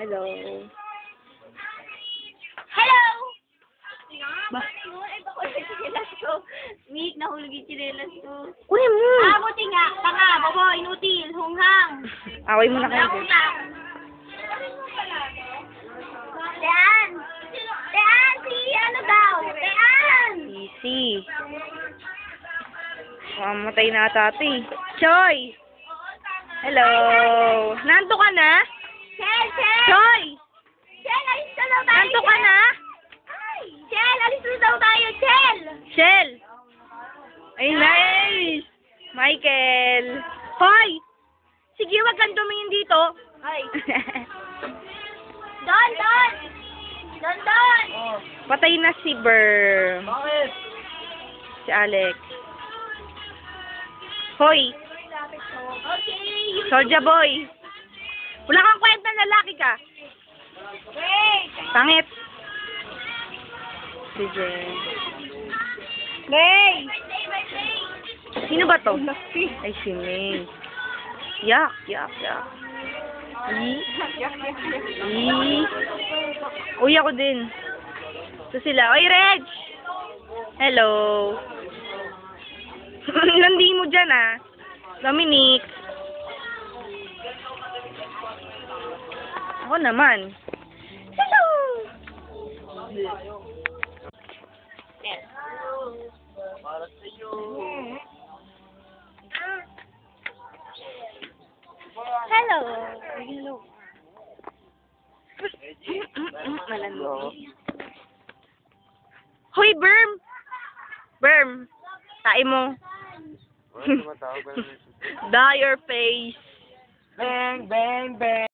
Hello. Hello! Ba? Mik, nahulog yung chinelas ko. Kuya mo! Buti nga. Tanga, bobo, inutil, hunghang. Away mo na kayo. Utang. Tean! Tean, si ano daw? Tean! Easy. Mamatay na ata ito eh. Choy! Hello! Nanto ka na? Chel, Chel! Choy! Chel, alis na daw tayo, Nanto ka Chel! na? Chel, alis na daw tayo, Chel! Shell! Ay, nice! Michael! Hoy! Sige, wag kang tumingin dito. Ay. Don, Don! Don, Don! Patay na si Berm. Bakit? Si Alex. Hoy! Okay. Soldier boy! Wala kang kwenta, lalaki ka. Wait! Pangit. Sige. May! Sino ba to? Ay, si May. Yak, yak, yak. Uy, ako din. Ito sila. Oy, Reg! Hello. Landi mo dyan, ah. Dominic. Ako naman. Hello! Para sa iyo. Hello. Hello. Malandi. Hoy, Berm! Berm! Tain mo. Wala tumatawag. Dye your face. Bang, bang, bang.